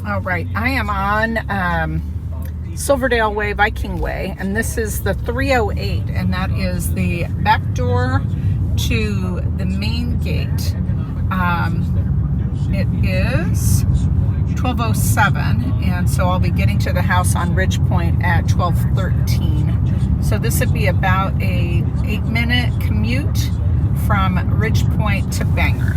All right, I am on Silverdale Way, Viking Way, and this is the 308, and that is the back door to the main gate. It is 12:07, and so I'll be getting to the house on Ridgepoint at 12:13. So this would be about a 8-minute commute from Ridgepoint to Bangor.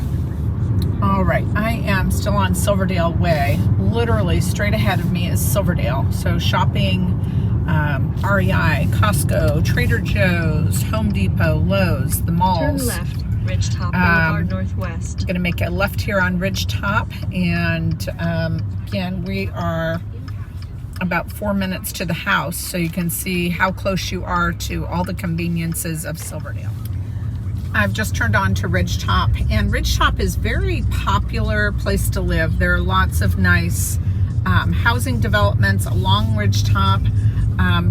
All right, I am still on Silverdale Way. Literally straight ahead of me is Silverdale. So shopping, REI, Costco, Trader Joe's, Home Depot, Lowe's, the malls. Turn left, Ridgetop Boulevard Northwest. Going to make a left here on Ridgetop, and again, we are about 4 minutes to the house, so you can see how close you are to all the conveniences of Silverdale. I've just turned on to Ridgetop, and Ridgetop is a very popular place to live. There are lots of nice housing developments along Ridgetop.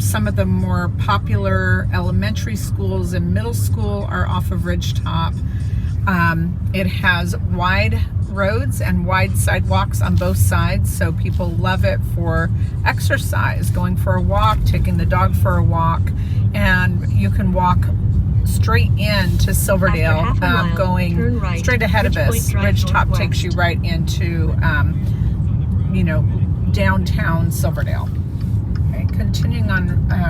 Some of the more popular elementary schools and middle school are off of Ridgetop. It has wide roads and wide sidewalks on both sides, so people love it for exercise, going for a walk, taking the dog for a walk, and you can walk straight into Silverdale, going right, straight ahead of us. Ridgetop takes you right into, downtown Silverdale. Okay, continuing on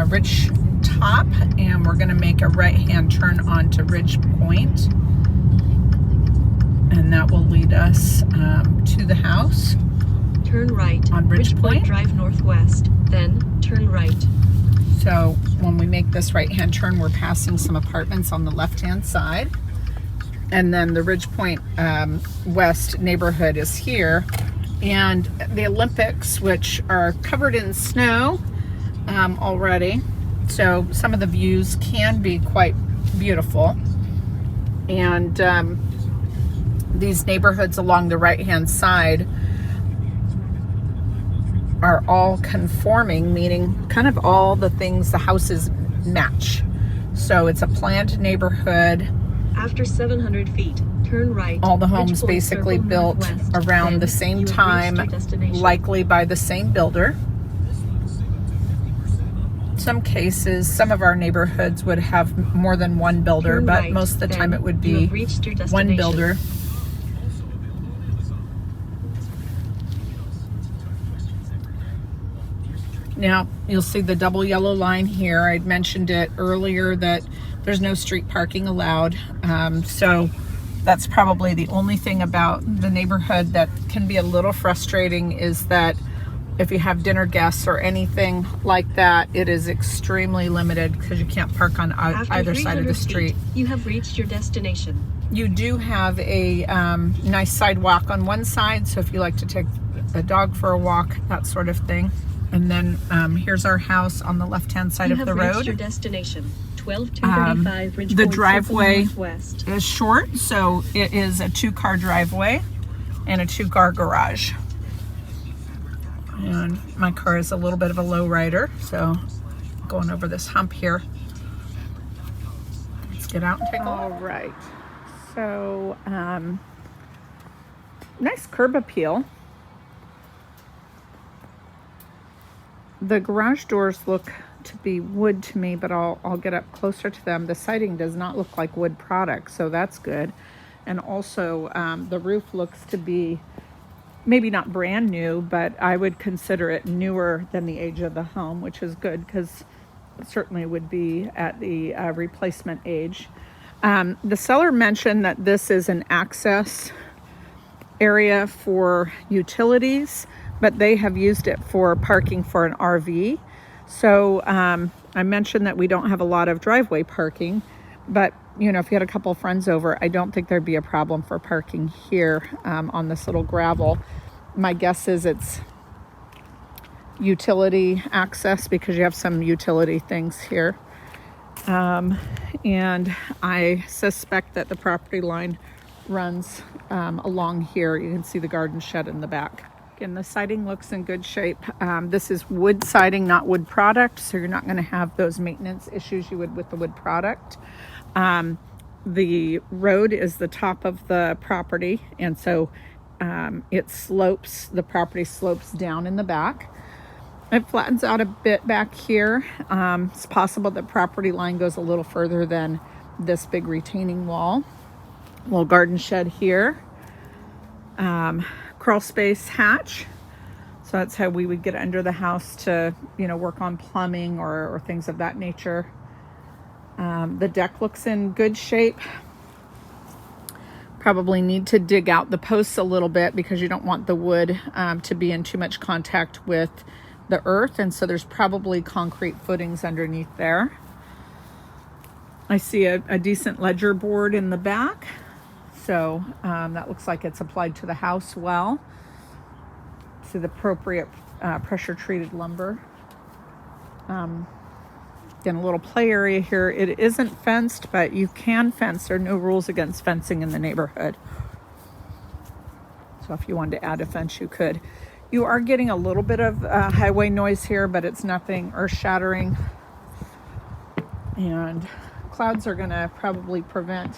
Ridgetop, and we're going to make a right-hand turn onto Ridgepoint, and that will lead us to the house. Turn right on Ridgepoint. Drive northwest, then turn right. So when we make this right-hand turn, we're passing some apartments on the left-hand side. And then the Ridgepoint West neighborhood is here. And the Olympics, which are covered in snow already. So some of the views can be quite beautiful. And these neighborhoods along the right-hand side are all conforming, meaning kind of all the things the houses match. So it's a planned neighborhood. After 700 feet, turn right. All the homes basically built around the same time, likely by the same builder. Some cases, some of our neighborhoods would have more than one builder, but most of the time it would be one builder. Now, you'll see the double yellow line here. I'd mentioned it earlier that there's no street parking allowed. So that's probably the only thing about the neighborhood that can be a little frustrating, is that if you have dinner guests or anything like that, it is extremely limited because you can't park on either side of the street. You have reached your destination. You do have a nice sidewalk on one side, so if you like to take the dog for a walk, that sort of thing. And then here's our house on the left-hand side of the road. You have reached your destination. 12235 Ridgepoint. The driveway is short, so it is a 2-car driveway and a 2-car garage. And my car is a little bit of a low rider, so going over this hump here. Let's get out and take a look. All right. So nice curb appeal. The garage doors look to be wood to me, but I'll get up closer to them. The siding does not look like wood product, so that's good. And also the roof looks to be maybe not brand new, but I would consider it newer than the age of the home, which is good because it certainly would be at the replacement age. The seller mentioned that this is an access area for utilities, but they have used it for parking for an RV. So I mentioned that we don't have a lot of driveway parking, but if you had a couple of friends over, I don't think there'd be a problem for parking here on this little gravel. My guess is it's utility access because you have some utility things here. And I suspect that the property line runs along here. You can see the garden shed in the back. Again, the siding looks in good shape. This is wood siding, not wood product, so you're not going to have those maintenance issues you would with the wood product. The road is the top of the property, and so it slopes, the property slopes down in the back. It flattens out a bit back here. It's possible the property line goes a little further than this big retaining wall. Little garden shed here. Crawl space hatch. So that's how we would get under the house to, work on plumbing or things of that nature. The deck looks in good shape. Probably need to dig out the posts a little bit because you don't want the wood to be in too much contact with the earth, and so there's probably concrete footings underneath there. I see a decent ledger board in the back, so that looks like it's applied to the house well. See the appropriate pressure treated lumber. Again, a little play area here. It isn't fenced, but you can fence. There are no rules against fencing in the neighborhood, so if you wanted to add a fence, you could. You are getting a little bit of highway noise here, but it's nothing earth-shattering. And clouds are going to probably prevent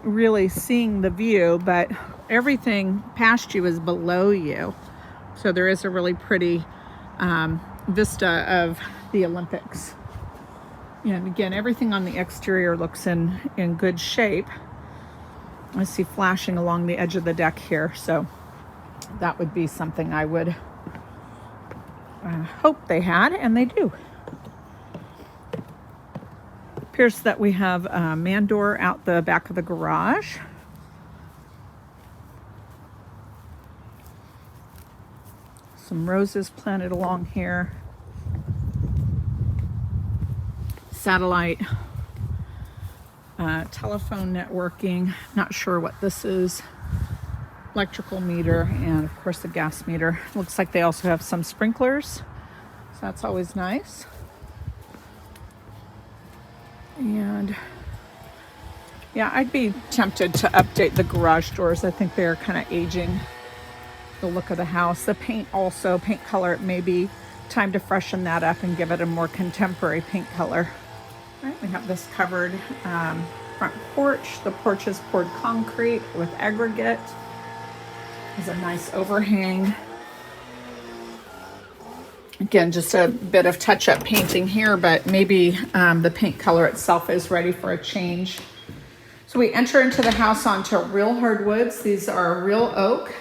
really seeing the view, but everything past you is below you. So there is a really pretty vista of the Olympics. And again, everything on the exterior looks in good shape. I see flashing along the edge of the deck here, so that would be something I would hope they had, and they do. Appears that we have a man door out the back of the garage. Some roses planted along here. Satellite telephone networking. Not sure what this is. Electrical meter, and of course the gas meter. Looks like they also have some sprinklers, so that's always nice. And yeah, I'd be tempted to update the garage doors. I think they're kind of aging the look of the house. The paint color, it may be time to freshen that up and give it a more contemporary paint color. All right, we have this covered front porch. The porch is poured concrete with aggregate. There's a nice overhang. Again, just a bit of touch-up painting here, but maybe the paint color itself is ready for a change. So we enter into the house onto real hardwoods. These are real oak.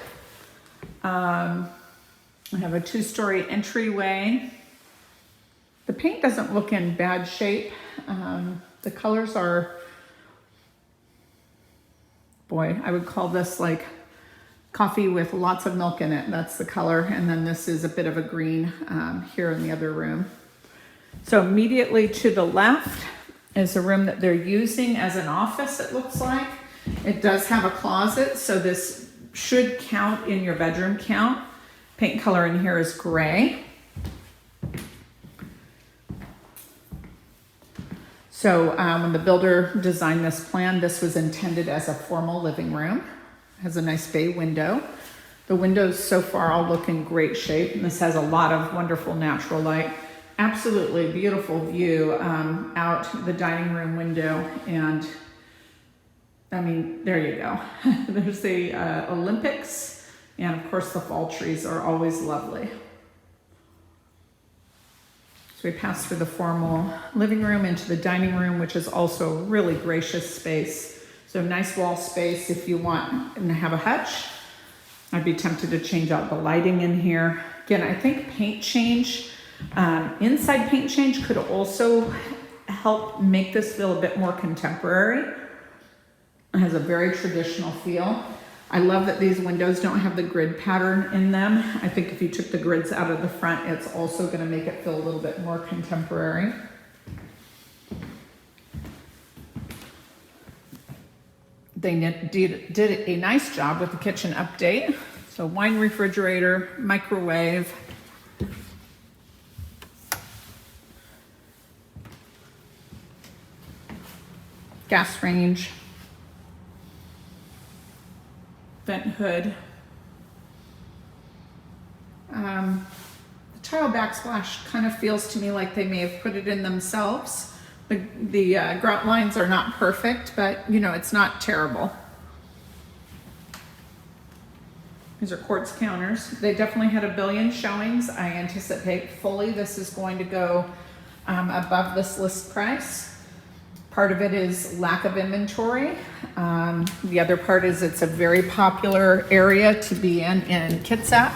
We have a 2-story entryway. The paint doesn't look in bad shape. The colors are, boy, I would call this like coffee with lots of milk in it. That's the color. And then this is a bit of a green here in the other room. So immediately to the left is a room that they're using as an office, it looks like. It does have a closet, so this should count in your bedroom count. Paint color in here is gray. So when the builder designed this plan, this was intended as a formal living room. Has a nice bay window. The windows so far all look in great shape, and this has a lot of wonderful natural light. Absolutely beautiful view out the dining room window, and I mean, there you go. There's the Olympics, and of course the fall trees are always lovely. So we pass through the formal living room into the dining room, which is also a really gracious space. So nice wall space if you want and have a hutch. I'd be tempted to change out the lighting in here. Again, I think paint change, inside paint change could also help make this feel a bit more contemporary. It has a very traditional feel. I love that these windows don't have the grid pattern in them. I think if you took the grids out of the front, it's also going to make it feel a little bit more contemporary. They did a nice job with the kitchen update. So wine refrigerator, microwave, gas range, vent hood. The tile backsplash kind of feels to me like they may have put it in themselves. The grout lines are not perfect, but you know, it's not terrible. These are quartz counters. They definitely had 1 billion showings. I anticipate fully this is going to go above this list price. Part of it is lack of inventory. The other part is it's a very popular area to be in Kitsap,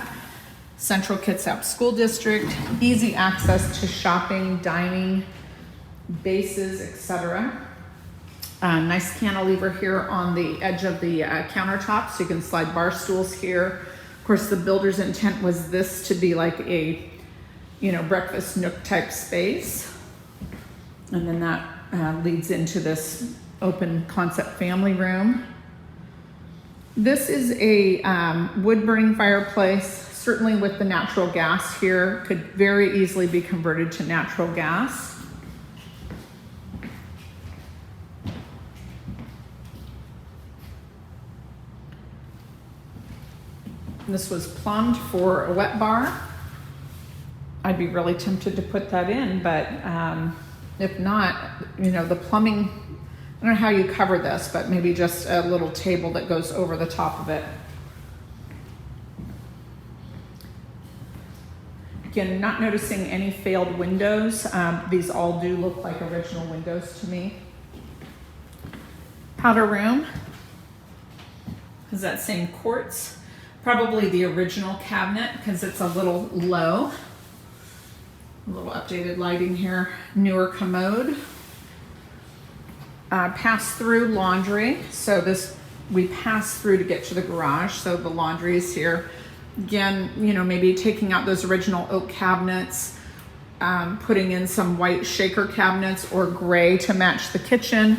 Central Kitsap School District, easy access to shopping, dining, bases, etc. Nice cantilever here on the edge of the countertop, so you can slide bar stools here. Of course, the builder's intent was this to be like a, breakfast nook type space. And then that leads into this open concept family room. This is a wood burning fireplace, certainly with the natural gas here, could very easily be converted to natural gas. This was plumbed for a wet bar. I'd be really tempted to put that in, but if not, the plumbing, I don't know how you cover this, but maybe just a little table that goes over the top of it. Again, not noticing any failed windows. These all do look like original windows to me. Powder room has that same quartz. Probably the original cabinet because it's a little low. A little updated lighting here. Newer commode. Pass-through laundry. So this, we pass through to get to the garage. So the laundry is here. Again, maybe taking out those original oak cabinets, putting in some white shaker cabinets or gray to match the kitchen.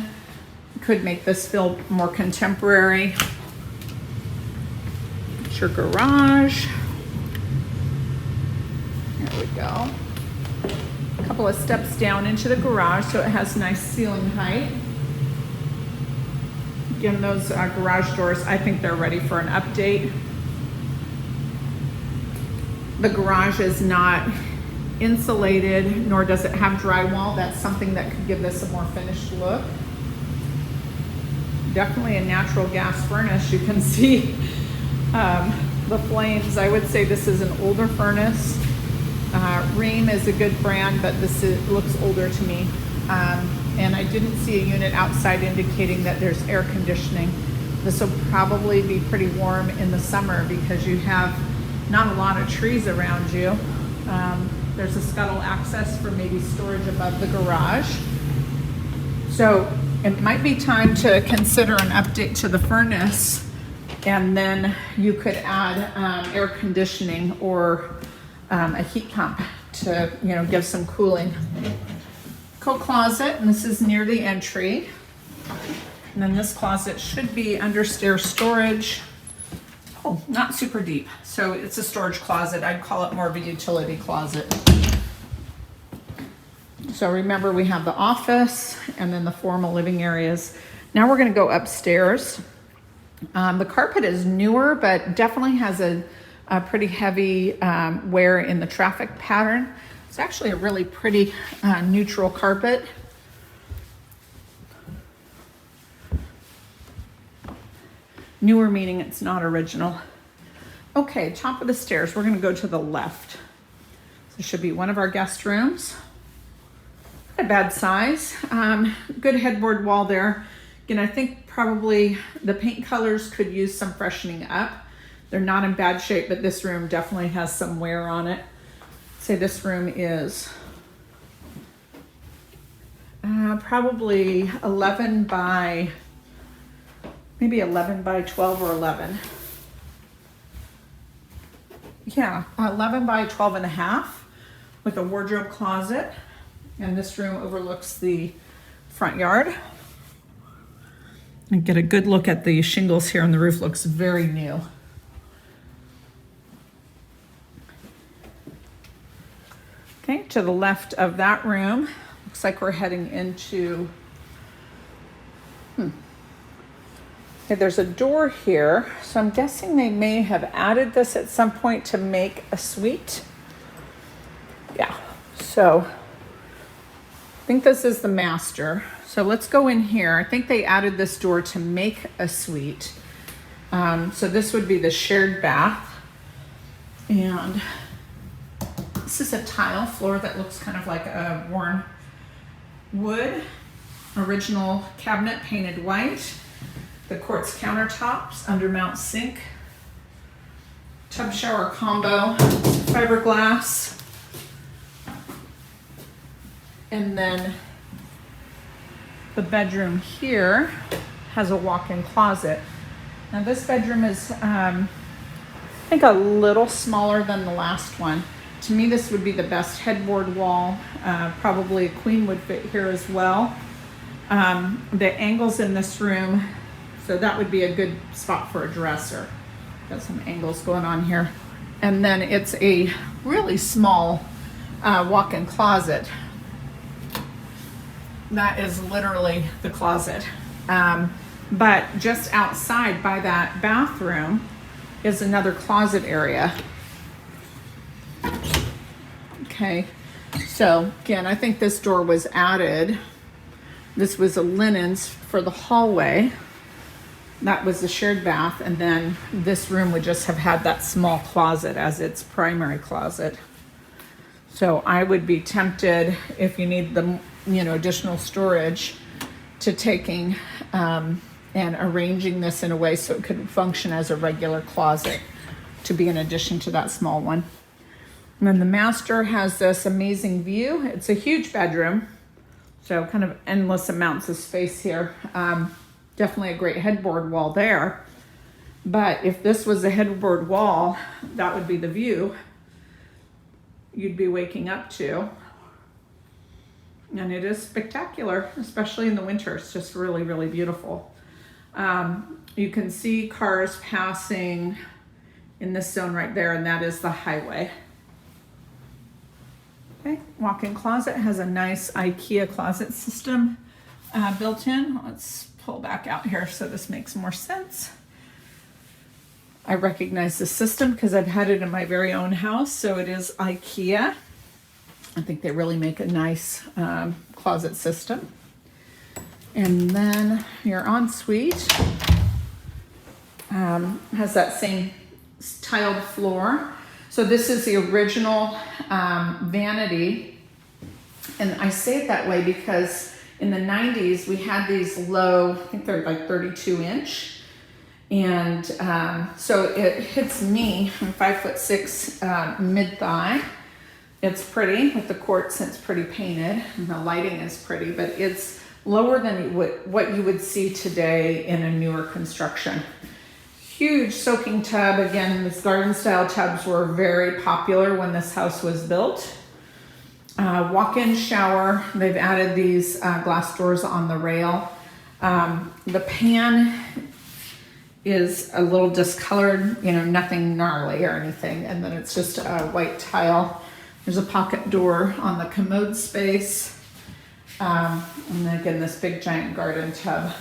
Could make this feel more contemporary. Your garage. There we go. A couple of steps down into the garage, so it has nice ceiling height. Again, those garage doors, I think they're ready for an update. The garage is not insulated, nor does it have drywall. That's something that could give this a more finished look. Definitely a natural gas furnace. You can see the flames. I would say this is an older furnace. Ream is a good brand, but looks older to me. And I didn't see a unit outside indicating that there's air conditioning. This will probably be pretty warm in the summer because you have not a lot of trees around you. There's a scuttle access for maybe storage above the garage. So it might be time to consider an update to the furnace. And then you could add air conditioning or a heat pump to, give some cooling. Coat closet, and this is near the entry. And then this closet should be under stair storage. Oh, not super deep. So it's a storage closet. I'd call it more of a utility closet. So remember, we have the office and then the formal living areas. Now we're going to go upstairs. The carpet is newer, but definitely has a pretty heavy wear in the traffic pattern. It's actually a really pretty neutral carpet. Newer meaning it's not original. Okay, top of the stairs. We're going to go to the left. This should be one of our guest rooms. Not a bad size. Good headboard wall there. Again, I think probably the paint colors could use some freshening up. They're not in bad shape, but this room definitely has some wear on it. Say this room is probably 11 by, maybe 11 by 12 or 11. Yeah, 11 by 12 and a half with a wardrobe closet. And this room overlooks the front yard. And get a good look at the shingles here, and the roof looks very new. Okay, to the left of that room, looks like we're heading into, okay, there's a door here. So I'm guessing they may have added this at some point to make a suite. Yeah, so I think this is the master. So let's go in here. I think they added this door to make a suite. So this would be the shared bath. And this is a tile floor that looks kind of like a worn wood. Original cabinet painted white. The quartz countertops, undermount sink. Tub shower combo, fiberglass. And then the bedroom here has a walk-in closet. Now this bedroom is, I think, a little smaller than the last one. To me, this would be the best headboard wall. Probably a queen would fit here as well. The angles in this room, so that would be a good spot for a dresser. Got some angles going on here. And then it's a really small walk-in closet. That is literally the closet. But just outside by that bathroom is another closet area. Okay, so again, I think this door was added. This was a linens for the hallway. That was the shared bath, and then this room would just have had that small closet as its primary closet. So I would be tempted, if you need the additional storage, to taking and arranging this in a way so it could function as a regular closet to be in addition to that small one. And then the master has this amazing view. It's a huge bedroom, so kind of endless amounts of space here. Definitely a great headboard wall there. But if this was a headboard wall, that would be the view you'd be waking up to. And it is spectacular, especially in the winter. It's just really, really beautiful. You can see cars passing in this zone right there, and that is the highway. Okay, walk-in closet has a nice IKEA closet system built in. Let's pull back out here so this makes more sense. I recognize the system because I've had it in my very own house, so it is IKEA. I think they really make a nice closet system. And then your ensuite has that same tiled floor. So this is the original vanity. And I say it that way because in the 90s, we had these low, I think they're like 32 inch. And so it hits me, I'm 5'6", mid-thigh. It's pretty with the quartz, it's pretty painted, and the lighting is pretty, but it's lower than what you would see today in a newer construction. Huge soaking tub. Again, these garden style tubs were very popular when this house was built. Walk-in shower. They've added these glass doors on the rail. The pan is a little discolored, nothing gnarly or anything. And then it's just a white tile. There's a pocket door on the commode space. And then again, this big giant garden tub.